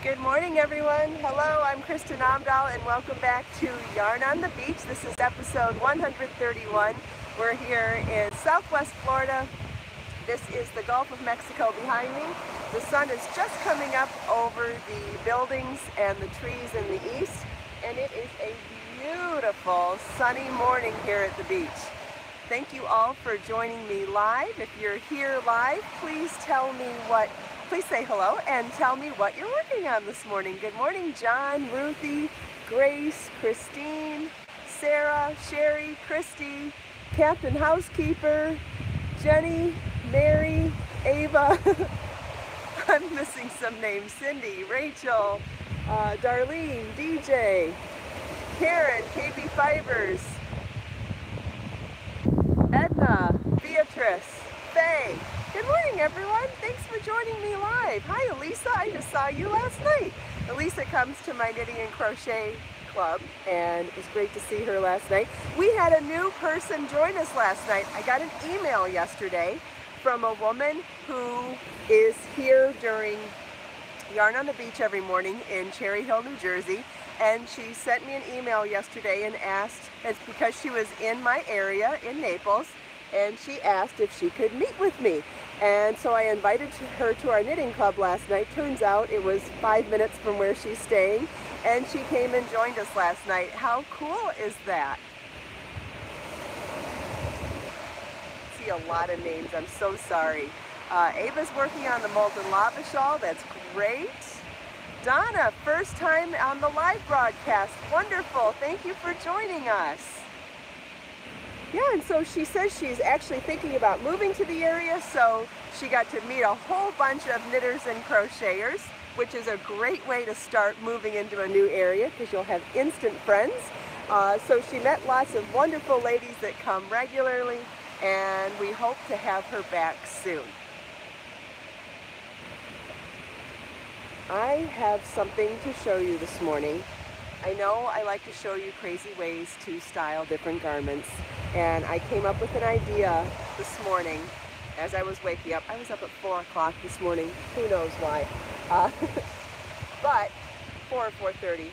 Good morning, everyone. Hello, I'm Kristin Omdahl, and welcome back to Yarn on the Beach. This is episode 131. We're here in Southwest Florida. This is the Gulf of Mexico behind me. The sun is just coming up over the buildings and the trees in the east, and it is a beautiful sunny morning here at the beach. Thank you all for joining me live. If you're here live, please say hello and tell me what you're working on this morning. Good morning, John, Ruthie, Grace, Christine, Sarah, Sherry, Christy, Captain Housekeeper, Jenny, Mary, Ava. I'm missing some names. Cindy, Rachel, Darlene, DJ, Karen, KB Fibers, Edna, Beatrice, Faye. Good morning, everyone. Thanks for joining me live. Hi, Elisa. I just saw you last night. Elisa comes to my knitting and crochet club, and it was great to see her last night. We had a new person join us last night. I got an email yesterday from a woman who is here during Yarn on the Beach every morning in Cherry Hill, New Jersey. And she sent me an email yesterday and asked, it's because she was in my area in Naples, and she asked if she could meet with me. And so I invited her to our knitting club last night. Turns out it was 5 minutes from where she's staying, and she came and joined us last night. How cool is that? I see a lot of names. I'm so sorry. Ava's working on the molten lava shawl. That's great. Donna, first time on the live broadcast. Wonderful. Thank you for joining us. Yeah, and so she says she's actually thinking about moving to the area, so she got to meet a whole bunch of knitters and crocheters, which is a great way to start moving into a new area because you'll have instant friends. So she met lots of wonderful ladies that come regularly, and we hope to have her back soon. I have something to show you this morning. I know I like to show you crazy ways to style different garments, and I came up with an idea this morning as I was waking up. I was up at 4 o'clock this morning, who knows why, but 4 or 4:30.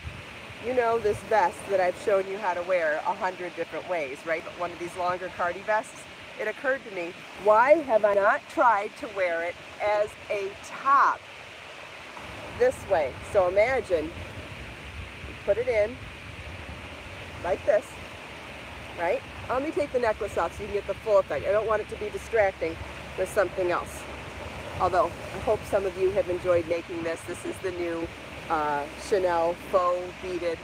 You know this vest that I've shown you how to wear 100 different ways, right? But one of these longer cardi vests. It occurred to me, why have I not tried to wear it as a top this way? So imagine, put it in like this, right? Let me take the necklace off so you can get the full effect. I don't want it to be distracting with something else. Although, I hope some of you have enjoyed making this. This is the new Chanel faux beaded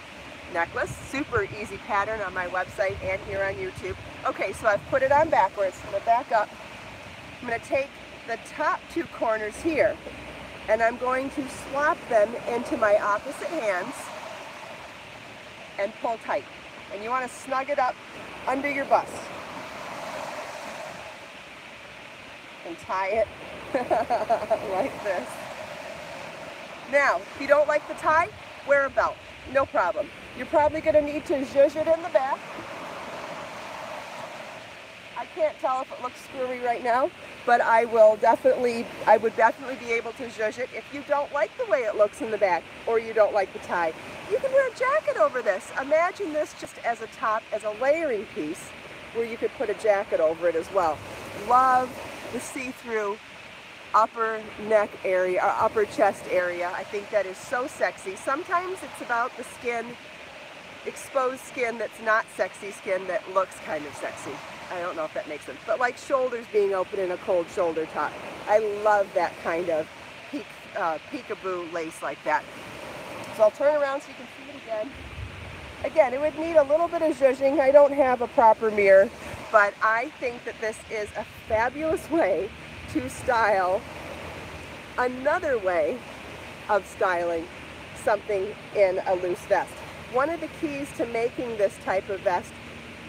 necklace. Super easy pattern on my website and here on YouTube. Okay, so I've put it on backwards. I'm going to back up. I'm going to take the top two corners here, and I'm going to swap them into my opposite hands and pull tight. And you want to snug it up under your bust. And tie it like this. Now, if you don't like the tie, wear a belt. No problem. You're probably going to need to zhuzh it in the back. I can't tell if it looks screwy right now, but I would definitely be able to zhuzh it. If you don't like the way it looks in the back, or you don't like the tie, you can wear a jacket over this. Imagine this just as a top, as a layering piece, where you could put a jacket over it as well. Love the see-through upper neck area, or upper chest area. I think that is so sexy. Sometimes it's about the skin, exposed skin that's not sexy skin that looks kind of sexy. I don't know if that makes sense, but like shoulders being open in a cold shoulder top. I love that kind of peekaboo lace like that. So I'll turn around so you can see it again. Again, it would need a little bit of zhuzhing. I don't have a proper mirror, but I think that this is a fabulous way to style another way of styling something in a loose vest. One of the keys to making this type of vest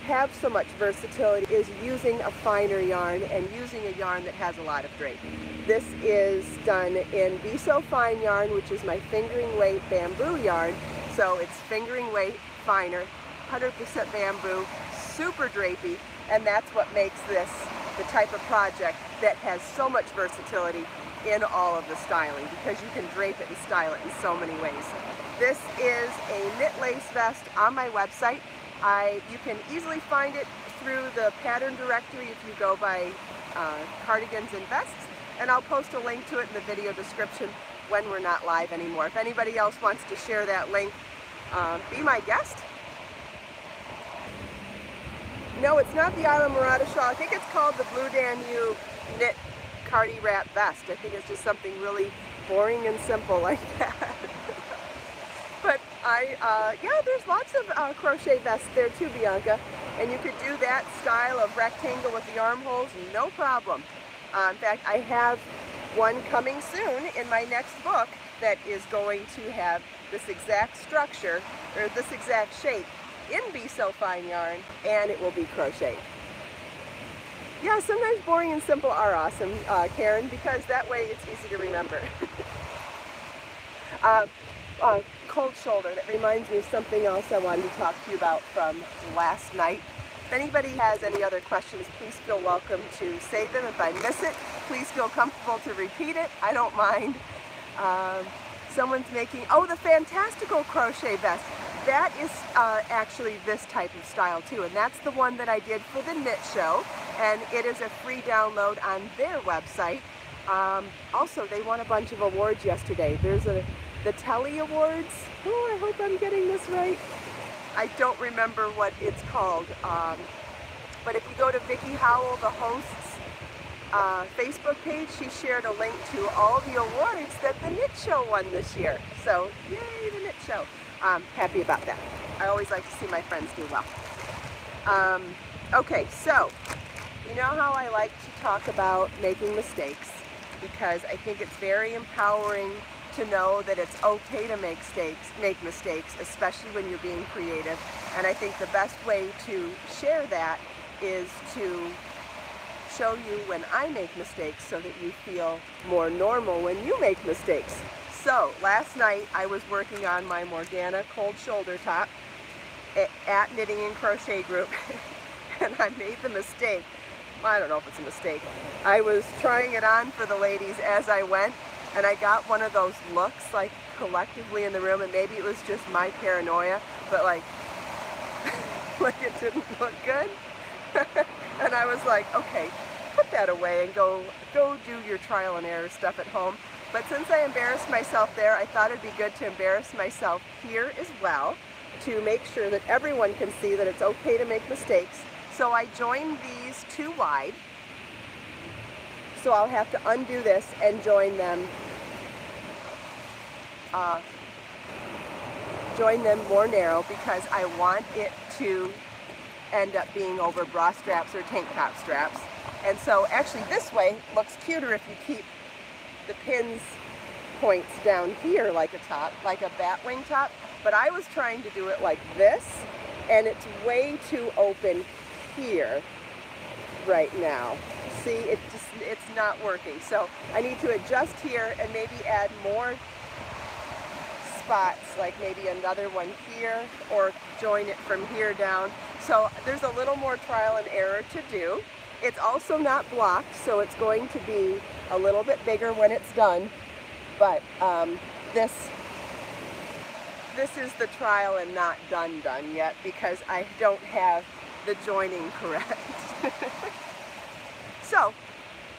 have so much versatility is using a finer yarn and using a yarn that has a lot of drape. This is done in Be So Fine yarn, which is my fingering weight bamboo yarn. So it's fingering weight, finer, 100% bamboo, super drapey, and that's what makes this the type of project that has so much versatility in all of the styling because you can drape it and style it in so many ways. This is a knit lace vest on my website. You can easily find it through the pattern directory if you go by cardigans and vests, and I'll post a link to it in the video description when we're not live anymore. If anybody else wants to share that link, be my guest. No, it's not the Isla Morada shawl. I think it's called the Blue Danube Knit Cardi Wrap Vest. I think it's just something really boring and simple like that. But yeah, there's lots of crochet vests there too, Bianca. And you could do that style of rectangle with the armholes, no problem. In fact, I have one coming soon in my next book that is going to have this exact structure, or this exact shape, in Be So Fine yarn, and it will be crocheted. Yeah, sometimes boring and simple are awesome, Karen, because that way it's easy to remember. Cold shoulder, that reminds me of something else I wanted to talk to you about from last night. If anybody has any other questions, please feel welcome to say them. If I miss it, please feel comfortable to repeat it. I don't mind. Someone's making, oh, the Fantastical crochet vest. That is actually this type of style too, and that's the one that I did for the knit show, and it is a free download on their website. Also, they won a bunch of awards yesterday. There's the Telly Awards. Oh, I hope I'm getting this right. I don't remember what it's called, but if you go to Vicki Howell, the host's Facebook page, she shared a link to all the awards that the knit show won this year. So, yay, the knit show. I'm happy about that. I always like to see my friends do well. Okay, so, you know how I like to talk about making mistakes, because I think it's very empowering to know that it's okay to make mistakes, especially when you're being creative. And I think the best way to share that is to show you when I make mistakes so that you feel more normal when you make mistakes. So last night I was working on my Morgana cold shoulder top at Knitting and Crochet Group, and I made the mistake. I don't know if it's a mistake. I was trying it on for the ladies as I went, and I got one of those looks like collectively in the room, and maybe it was just my paranoia, but like it didn't look good. And I was like, okay, put that away and go do your trial and error stuff at home. But since I embarrassed myself there, I thought it'd be good to embarrass myself here as well, to make sure that everyone can see that it's okay to make mistakes. So I joined these too wide. So I'll have to undo this and join them more narrow, because I want it to end up being over bra straps or tank top straps. And so actually this way looks cuter if you keep the pins points down here like a top, like a bat wing top. But I was trying to do it like this, and it's way too open here right now. See, it's not working. So I need to adjust here and maybe add more spots, like maybe another one here, or join it from here down. So there's a little more trial and error to do. It's also not blocked, so it's going to be a little bit bigger when it's done. But this is the trial and not done yet, because I don't have the joining correct. So,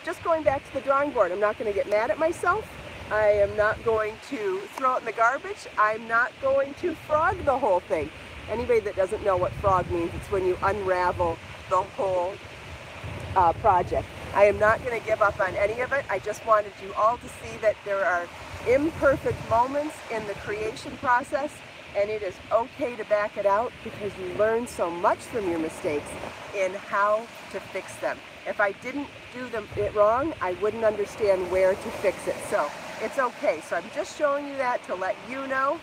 just going back to the drawing board, I'm not going to get mad at myself. I am not going to throw it in the garbage. I'm not going to frog the whole thing. Anybody that doesn't know what frog means, it's when you unravel the whole project. I am not going to give up on any of it. I just wanted you all to see that there are imperfect moments in the creation process, and it is okay to back it out, because you learn so much from your mistakes in how to fix them. If I didn't do it wrong, I wouldn't understand where to fix it. So it's okay. So I'm just showing you that to let you know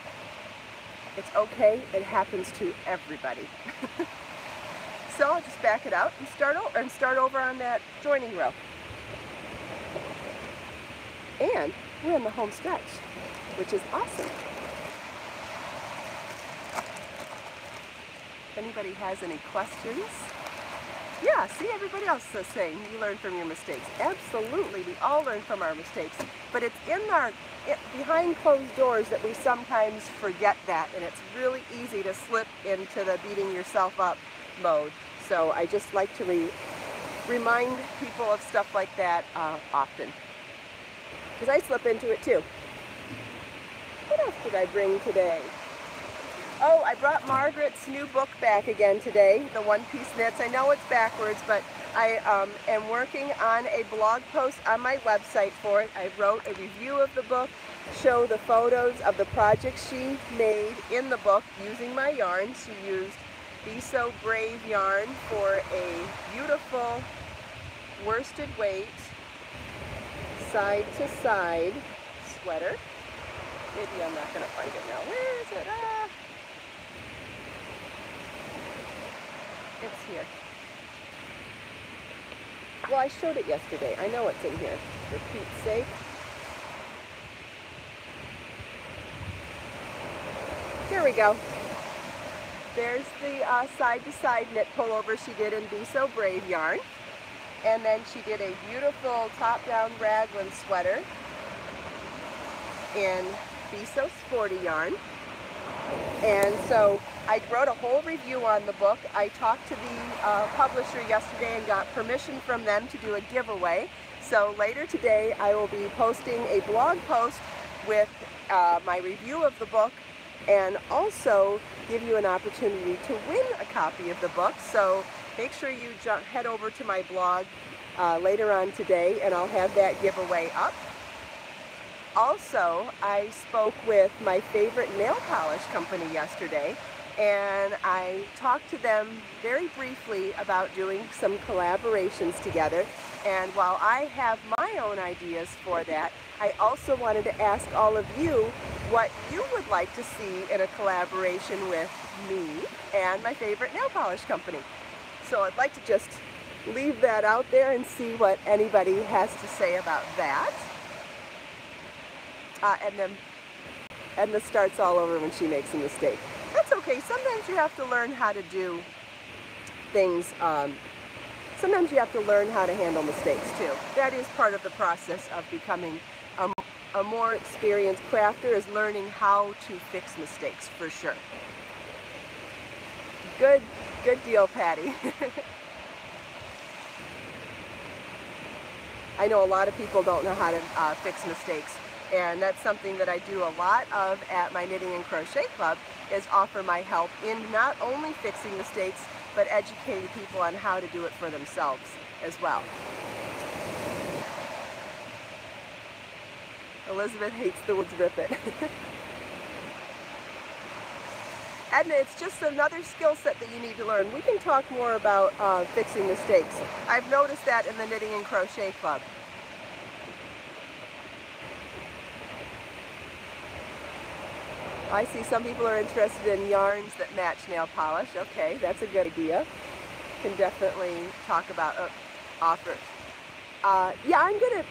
it's okay. It happens to everybody. So I'll just back it out and start over on that joining row. And we're in the home stretch, which is awesome. If anybody has any questions, Yeah, see, everybody else is saying you learn from your mistakes. Absolutely, we all learn from our mistakes. But it's behind closed doors that we sometimes forget that, and it's really easy to slip into the beating yourself up mode. So I just like to remind people of stuff like that often, because I slip into it too. What else did I bring today? Oh, I brought Margaret's new book back again today, the One Piece Knits. I know it's backwards, but I am working on a blog post on my website for it. I wrote a review of the book, show the photos of the projects she made in the book using my yarn. She used Be So Brave yarn for a beautiful worsted weight, side-to-side sweater. Maybe I'm not going to find it now. Where is it? It's here. Well, I showed it yesterday. I know it's in here, for Pete's sake. Here we go. There's the side-to-side knit pullover she did in Be So Brave yarn. And then she did a beautiful top-down raglan sweater in Be So Sporty yarn. And so I wrote a whole review on the book. I talked to the publisher yesterday and got permission from them to do a giveaway. So later today I will be posting a blog post with my review of the book, and also give you an opportunity to win a copy of the book. So make sure you head over to my blog later on today, and I'll have that giveaway up. Also, I spoke with my favorite nail polish company yesterday, and I talked to them very briefly about doing some collaborations together. And while I have my own ideas for that, I also wanted to ask all of you what you would like to see in a collaboration with me and my favorite nail polish company. So I'd like to just leave that out there and see what anybody has to say about that. And the starts all over when she makes a mistake. That's okay. Sometimes you have to learn how to do things. Sometimes you have to learn how to handle mistakes too. That is part of the process of becoming a more experienced crafter, is learning how to fix mistakes, for sure. Good deal, Patty. I know a lot of people don't know how to fix mistakes, and that's something that I do a lot of at my Knitting and Crochet Club, is offer my help in not only fixing mistakes, but educating people on how to do it for themselves as well. Elizabeth hates the words rip it. Edna, it's just another skill set that you need to learn. We can talk more about fixing mistakes. I've noticed that in the Knitting and Crochet Club. I see some people are interested in yarns that match nail polish. Okay, that's a good idea. Can definitely talk about offer. Yeah,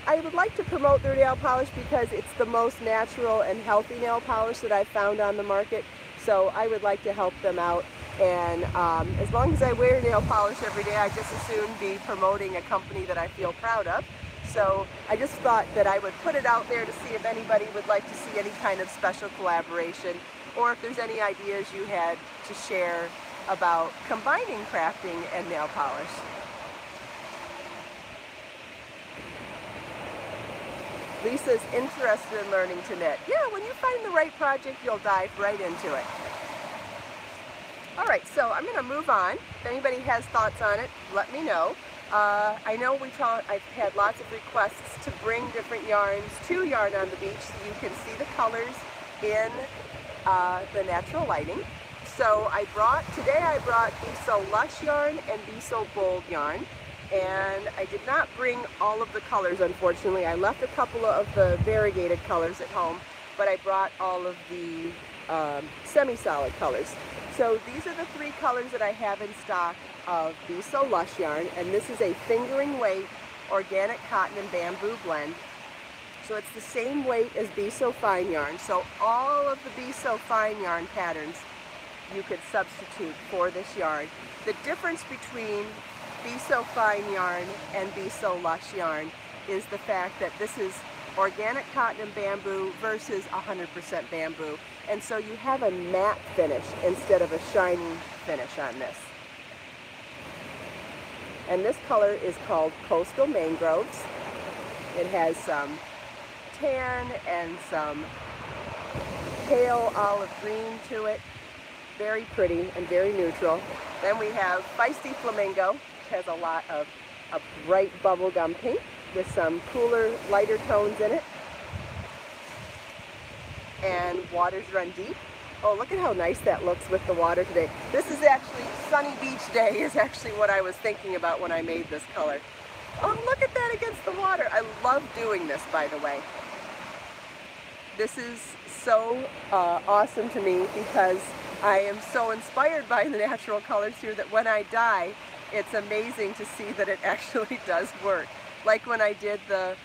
I would like to promote their nail polish because it's the most natural and healthy nail polish that I've found on the market. So I would like to help them out. And as long as I wear nail polish every day, I just as soon be promoting a company that I feel proud of. So I just thought that I would put it out there to see if anybody would like to see any kind of special collaboration, or if there's any ideas you had to share about combining crafting and nail polish. Lisa's interested in learning to knit. Yeah, when you find the right project, you'll dive right into it. All right, so I'm going to move on. If anybody has thoughts on it, let me know. I know I've had lots of requests to bring different yarns to Yarn on the Beach so you can see the colors in the natural lighting. So today I brought Be So Lush yarn and Be So Bold yarn. And I did not bring all of the colors, unfortunately. I left a couple of the variegated colors at home, but I brought all of the semi-solid colors. So these are the three colors that I have in stock of Be So Lush yarn, and this is a fingering weight organic cotton and bamboo blend. So it's the same weight as Be So Fine yarn. So all of the Be So Fine yarn patterns you could substitute for this yarn. The difference between Be So Fine yarn and Be So Lush yarn is the fact that this is organic cotton and bamboo versus 100% bamboo. And so you have a matte finish instead of a shiny finish on this. And this color is called Coastal Mangroves. It has some tan and some pale olive green to it. Very pretty and very neutral. Then we have Feisty Flamingo, which has a lot of a bright bubblegum pink with some cooler, lighter tones in it. And Waters Run Deep. Oh, look at how nice that looks with the water today. This is actually, sunny beach day is actually what I was thinking about when I made this color. Oh, look at that against the water. I love doing this, by the way. This is so awesome to me because I am so inspired by the natural colors here that when I dye, it's amazing to see that it actually does work. Like when I did the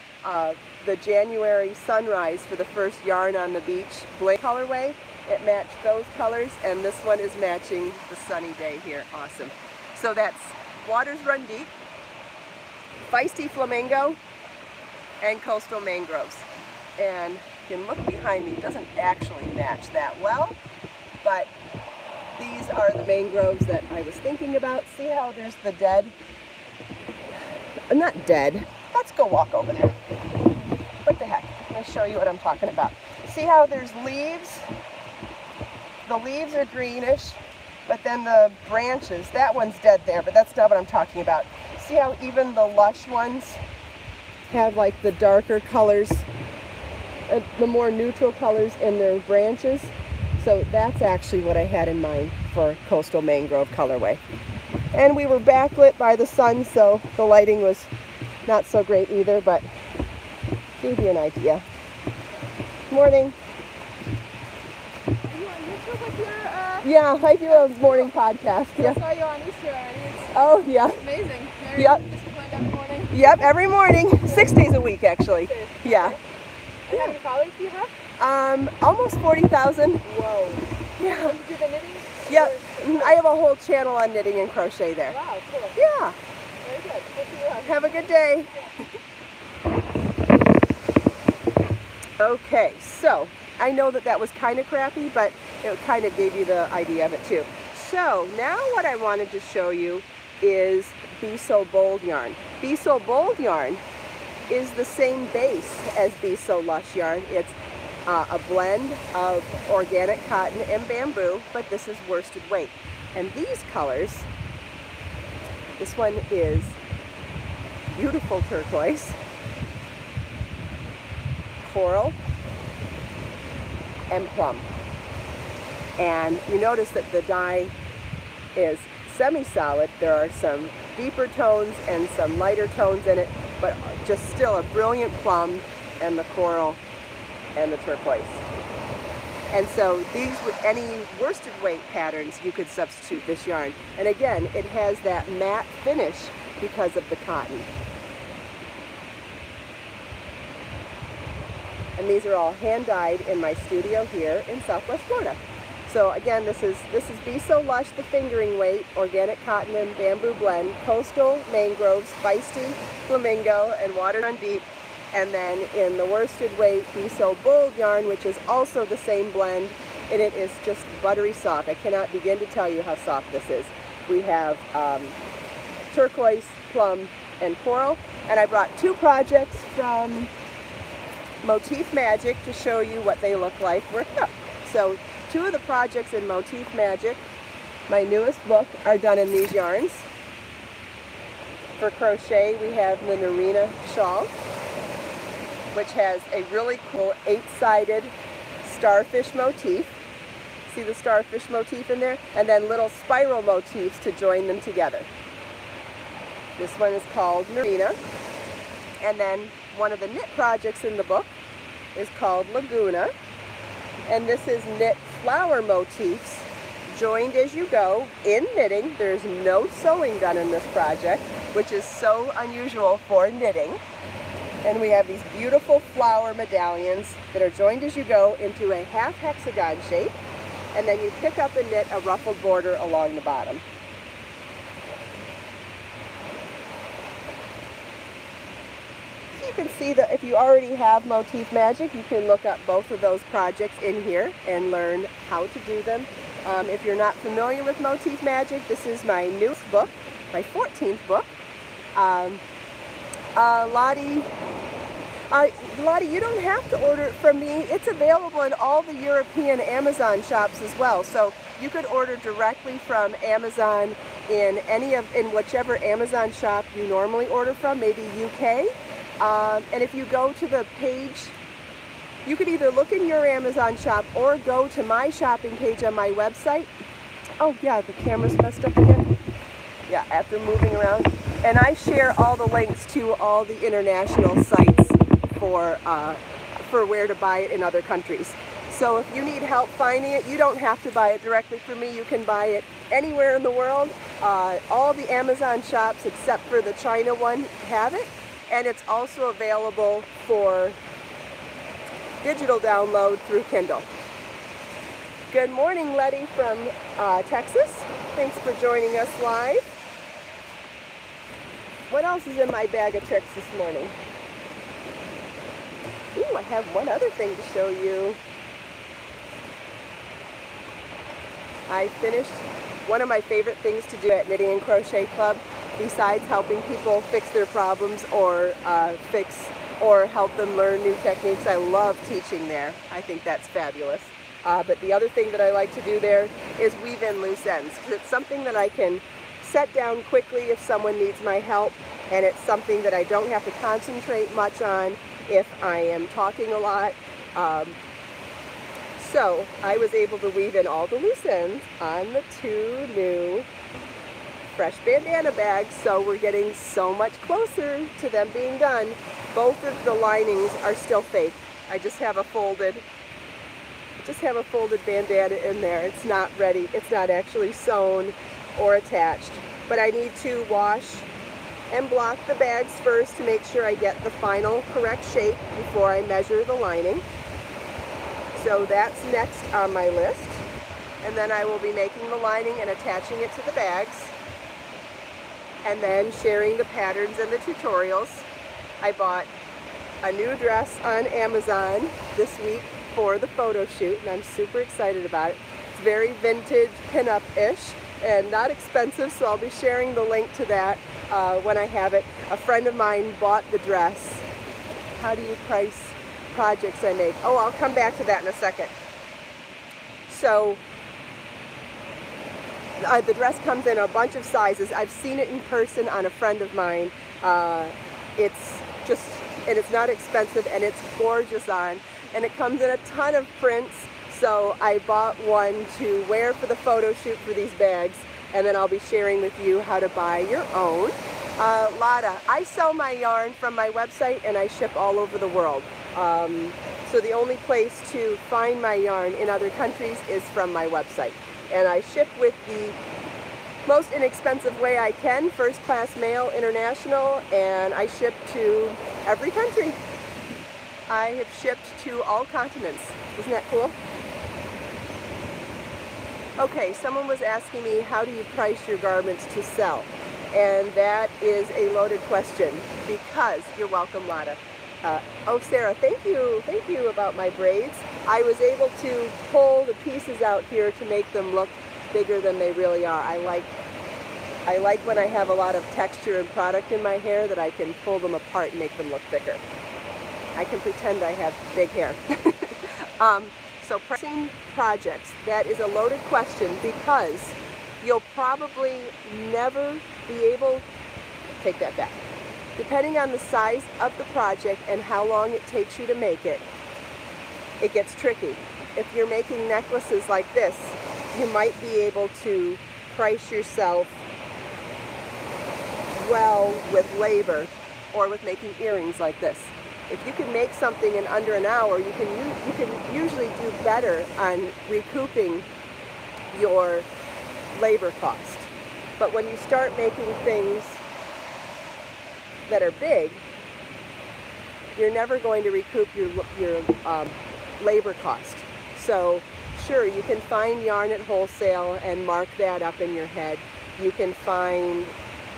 January sunrise for the first yarn on the beach blank colorway, it matched those colors, and this one is matching the sunny day here. Awesome. So that's Waters Run Deep, Feisty Flamingo, and Coastal Mangroves. And you can look behind me, it doesn't actually match that well, but these are the mangroves that I was thinking about. See how there's the dead, not dead, let's go walk over there. What the heck, let me show you what I'm talking about. See how there's leaves? The leaves are greenish, but then the branches, that one's dead there, but that's not what I'm talking about. See how even the lush ones have like the darker colors, the more neutral colors in their branches? So that's actually what I had in mind for Coastal Mangrove colorway. And we were backlit by the sun, so the lighting was not so great either, but gave you an idea. Morning. Are you on YouTube with your, Yeah, I do a morning podcast. I saw you on Easter already. Oh, yeah. It's amazing. Very Yep. disciplined every morning. Yep, every morning. 6 days a week, actually. Yeah. And how many followers do you have? Almost 40,000. Whoa. Yeah. And you do the knitting? Yep. I have a whole channel on knitting and crochet there. Wow, cool. Yeah. Very good. Good for you. Have a good day. Okay, so I know that was kind of crappy, but it kind of gave you the idea of it too. So now what I wanted to show you is Be So Bold yarn. Be So Bold yarn is the same base as Be So Lush yarn. It's a blend of organic cotton and bamboo, but this is worsted weight. And these colors, this one is beautiful turquoise, coral, and plum. And you notice that the dye is semi-solid. There are some deeper tones and some lighter tones in it, but just still a brilliant plum and the coral and the turquoise. And so these, with any worsted weight patterns, you could substitute this yarn. And again, it has that matte finish because of the cotton. And these are all hand dyed in my studio here in Southwest Florida. So again, this is Be So Lush, the fingering weight, organic cotton and bamboo blend, Coastal Mangroves, Feisty Flamingo, and Waters Run Deep. And then in the worsted weight, Be So Bold yarn, which is also the same blend, and it is just buttery soft. I cannot begin to tell you how soft this is. We have turquoise, plum, and coral. And I brought 2 projects from Motif Magic to show you what they look like worked up. So 2 of the projects in Motif Magic, my newest book, are done in these yarns. For crochet, we have the Narina shawl, which has a really cool 8-sided starfish motif. See the starfish motif in there? And then little spiral motifs to join them together. This one is called Narina. And then one of the knit projects in the book is called Laguna. And this is knit flower motifs joined as you go in knitting. There's no sewing done in this project, which is so unusual for knitting. And we have these beautiful flower medallions that are joined as you go into a half hexagon shape. And then you pick up and knit a ruffled border along the bottom. can see that if you already have Motif Magic, you can look up both of those projects in here and learn how to do them. If you're not familiar with Motif Magic, this is my newest book, my 14th book. Lottie, you don't have to order it from me. It's available in all the European Amazon shops as well. So you could order directly from Amazon in whichever Amazon shop you normally order from, maybe UK. And if you go to the page, you could either look in your Amazon shop or go to my shopping page on my website. Oh yeah, the camera's messed up again. Yeah, after moving around. And I share all the links to all the international sites for where to buy it in other countries. So if you need help finding it, you don't have to buy it directly from me. You can buy it anywhere in the world. All the Amazon shops except for the China one have it. And it's also available for digital download through Kindle. Good morning, Letty from Texas. Thanks for joining us live. What else is in my bag of tricks this morning? Ooh, I have one other thing to show you. I finished one of my favorite things to do at Knitting and Crochet Club, besides helping people fix their problems or help them learn new techniques. I love teaching there. I think that's fabulous. But the other thing that I like to do there is weave in loose ends. It's something that I can set down quickly if someone needs my help, and it's something that I don't have to concentrate much on if I am talking a lot. So I was able to weave in all the loose ends on the two new fresh bandana bags, so we're getting so much closer to them being done. Both of the linings are still fake. I just have a folded bandana in there. It's not ready. It's not actually sewn or attached. But I need to wash and block the bags first to make sure I get the final correct shape before I measure the lining. So that's next on my list. And then I will be making the lining and attaching it to the bags, and then sharing the patterns and the tutorials. I bought a new dress on Amazon this week for the photo shoot, and I'm super excited about it. It's very vintage, pin-up-ish, and not expensive, so I'll be sharing the link to that when I have it. A friend of mine bought the dress. How do you price projects I make? Oh, I'll come back to that in a second. So the dress comes in a bunch of sizes. I've seen it in person on a friend of mine. It's not expensive, and it's gorgeous on, and it comes in a ton of prints. So I bought one to wear for the photo shoot for these bags, and then I'll be sharing with you how to buy your own. Lotta, I sell my yarn from my website, and I ship all over the world. So the only place to find my yarn in other countries is from my website. And I ship with the most inexpensive way I can, first class mail, international, and I ship to every country. I have shipped to all continents. Isn't that cool? Okay, someone was asking me, how do you price your garments to sell? And that is a loaded question, because, you're welcome, Lotta. Oh, Sarah, thank you about my braids. I was able to pull the pieces out here to make them look bigger than they really are. I like when I have a lot of texture and product in my hair that I can pull them apart and make them look thicker. I can pretend I have big hair. So pricing projects, that is a loaded question, because you'll probably never be able, take that back. Depending on the size of the project and how long it takes you to make it, it gets tricky. If you're making necklaces like this, you might be able to price yourself well with labor, or with making earrings like this. If you can make something in under an hour, you can usually do better on recouping your labor cost. But when you start making things that are big, you're never going to recoup your labor cost. So sure, you can find yarn at wholesale and mark that up in your head. You can find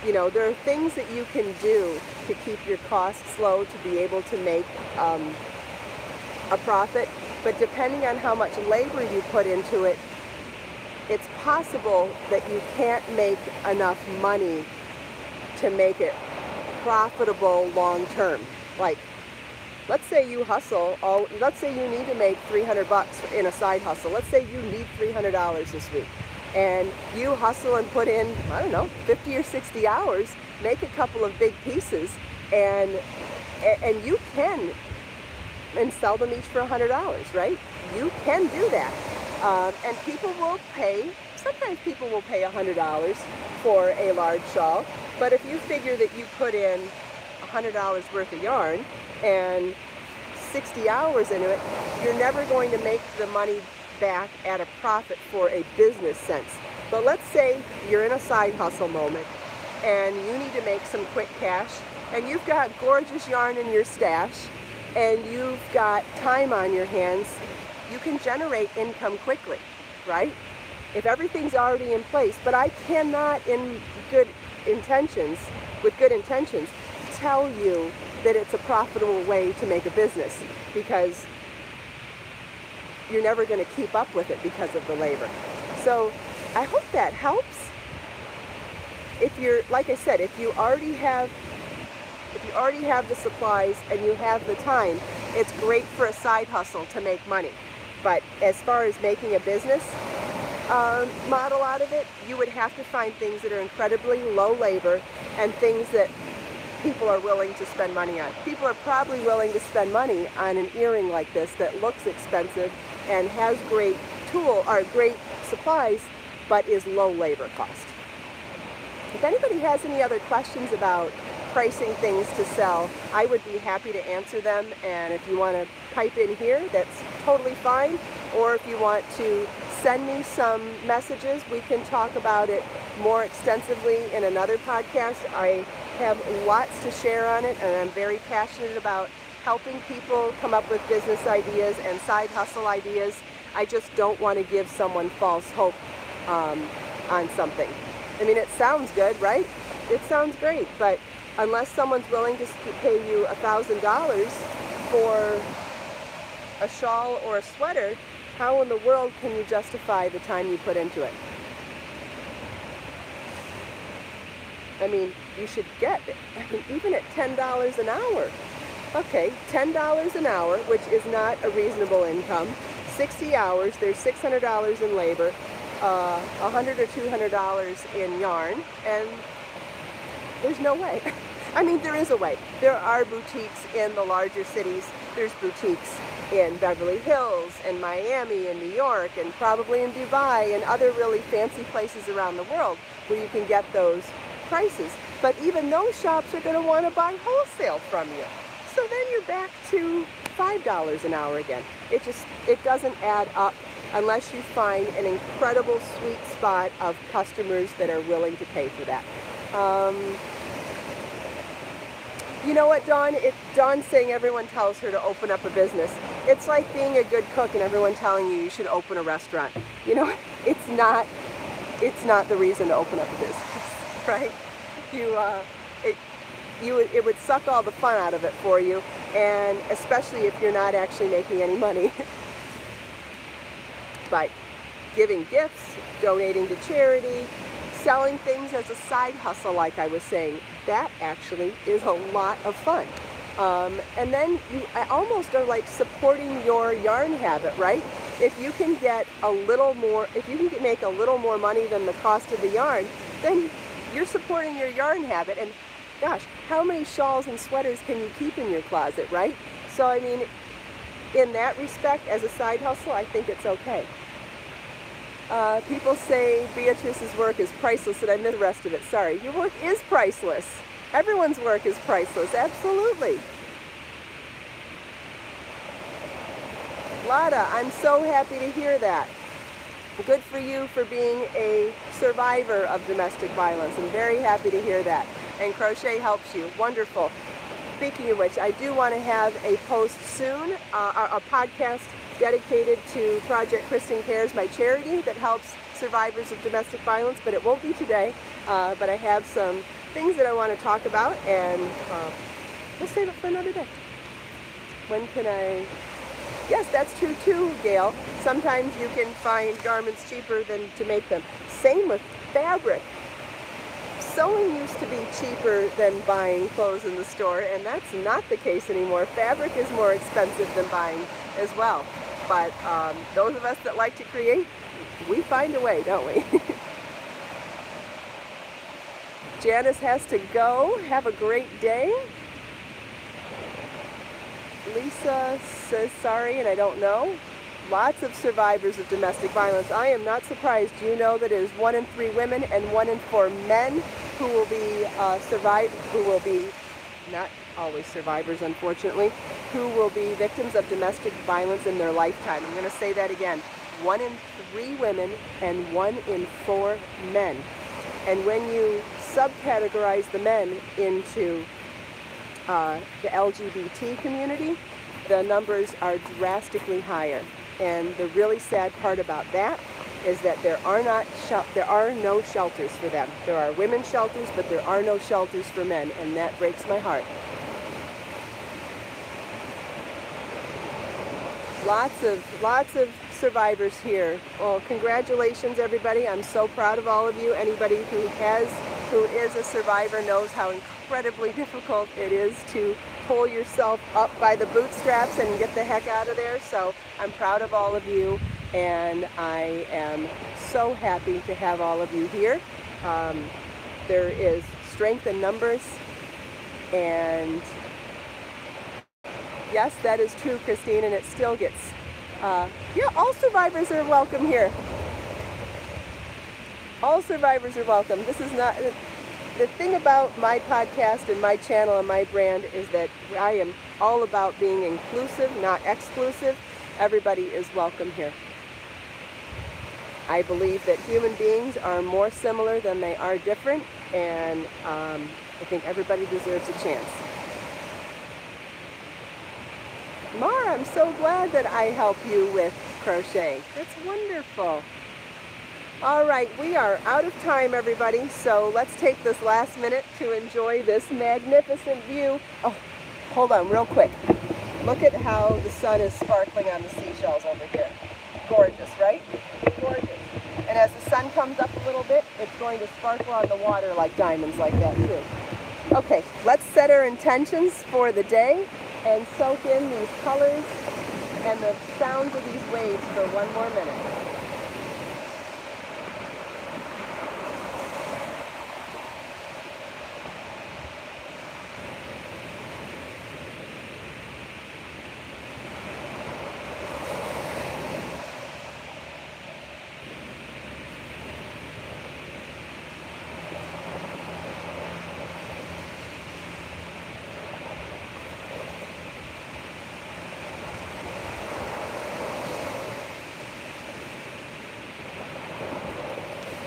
You know, there are things that you can do to keep your costs low to be able to make a profit, but depending on how much labor you put into it, it's possible that you can't make enough money to make it profitable long term. Like, let's say you hustle, let's say you need to make $300 in a side hustle. Let's say you need $300 this week. And you hustle and put in, I don't know, 50 or 60 hours, make a couple of big pieces, and you can, and sell them each for $100, right? You can do that. And people will pay, sometimes people will pay $100 for a large shawl, but if you figure that you put in $100 worth of yarn and 60 hours into it, you're never going to make the money back at a profit for a business sense. But let's say you're in a side hustle moment and you need to make some quick cash, and you've got gorgeous yarn in your stash and you've got time on your hands. You can generate income quickly, right? If everything's already in place. But I cannot, with good intentions, tell you that it's a profitable way to make a business, because you're never going to keep up with it because of the labor. So I hope that helps. If you're, like I said, if you already have the supplies and you have the time, it's great for a side hustle to make money. But as far as making a business model out of it, you would have to find things that are incredibly low labor and things that people are willing to spend money on. People are probably willing to spend money on an earring like this that looks expensive and has great great supplies, but is low labor cost. If anybody has any other questions about pricing things to sell, I would be happy to answer them. And if you want to pipe in here, that's totally fine. Or if you want to send me some messages, we can talk about it more extensively in another podcast. I have lots to share on it, and I'm very passionate about helping people come up with business ideas and side hustle ideas. I just don't want to give someone false hope on something. I mean, it sounds good, right? It sounds great, but unless someone's willing to pay you $1,000 for a shawl or a sweater, how in the world can you justify the time you put into it? I mean, you should get it. I mean, even at $10 an hour. Okay, $10 an hour, which is not a reasonable income. 60 hours, there's $600 in labor, $100 or $200 in yarn, and there's no way. I mean, there is a way. There are boutiques in the larger cities. There's boutiques in Beverly Hills and Miami and New York and probably in Dubai and other really fancy places around the world where you can get those prices. But even those shops are going to want to buy wholesale from you. So then you're back to $5 an hour again. It doesn't add up unless you find an incredible sweet spot of customers that are willing to pay for that. You know what, Dawn? Dawn's saying everyone tells her to open up a business. It's like being a good cook and everyone telling you should open a restaurant. You know, it's not the reason to open up a business, right? It would suck all the fun out of it for you, and especially if you're not actually making any money. But giving gifts, donating to charity, selling things as a side hustle, like I was saying, that actually is a lot of fun. And then you almost are like supporting your yarn habit, right? If you can get a little more, if you can make a little more money than the cost of the yarn, then you're supporting your yarn habit. And gosh, how many shawls and sweaters can you keep in your closet, right? So I mean, in that respect, as a side hustle, I think it's okay. People say Beatrice's work is priceless, and I missed the rest of it. Sorry. Your work is priceless. Everyone's work is priceless. Absolutely. Lada, I'm so happy to hear that. Good for you for being a survivor of domestic violence. I'm very happy to hear that. And crochet helps you. Wonderful. Speaking of which, I do want to have a post soon, a podcast dedicated to Project Kristin Cares, my charity that helps survivors of domestic violence, but it won't be today. But I have some things that I want to talk about, and we'll save it for another day. When can I? Yes, that's true too, Gail. Sometimes you can find garments cheaper than to make them. Same with fabric. Sewing used to be cheaper than buying clothes in the store, and that's not the case anymore. Fabric is more expensive than buying as well. But those of us that like to create, we find a way, don't we? Janice has to go. Have a great day. Lisa says sorry and I don't know. Lots of survivors of domestic violence. I am not surprised. You know that it is 1 in 3 women and 1 in 4 men who will be not always survivors, unfortunately, who will be victims of domestic violence in their lifetime. I'm going to say that again. 1 in 3 women and 1 in 4 men. And when you subcategorize the men into the LGBT community, the numbers are drastically higher. And the really sad part about that is that there are no shelters for them. There are women's shelters, but there are no shelters for men, and that breaks my heart. Lots of survivors here. Well, congratulations, everybody. I'm so proud of all of you. Anybody who is a survivor knows how incredibly difficult it is to pull yourself up by the bootstraps and get the heck out of there. So I'm proud of all of you, and I am so happy to have all of you here. There is strength in numbers, and yes, that is true, Christine, and it still gets, yeah, all survivors are welcome here. All survivors are welcome. This is not, the thing about my podcast and my channel and my brand is that I am all about being inclusive, not exclusive. Everybody is welcome here. I believe that human beings are more similar than they are different, and I think everybody deserves a chance. Mara, I'm so glad that I help you with crochet. That's wonderful. All right, we are out of time, everybody, so let's take this last minute to enjoy this magnificent view. Oh, hold on real quick. Look at how the sun is sparkling on the seashells over here. Gorgeous, right? Gorgeous. And as the sun comes up a little bit, it's going to sparkle on the water like diamonds like that too. Okay, let's set our intentions for the day and soak in these colors and the sounds of these waves for 1 more minute.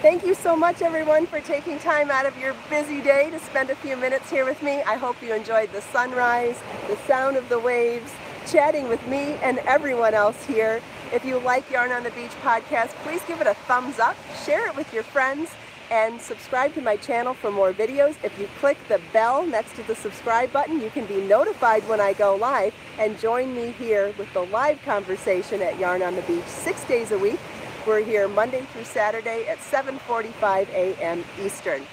Thank you so much, everyone, for taking time out of your busy day to spend a few minutes here with me. I hope you enjoyed the sunrise, the sound of the waves, chatting with me and everyone else here. If you like Yarn on the Beach podcast, please give it a thumbs up, share it with your friends, and subscribe to my channel for more videos. If you click the bell next to the subscribe button, you can be notified when I go live and join me here with the live conversation at Yarn on the Beach 6 days a week. We're here Monday through Saturday at 7:45 a.m. Eastern.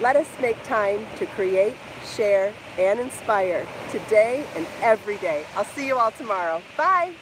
Let us make time to create, share, and inspire today and every day. I'll see you all tomorrow. Bye.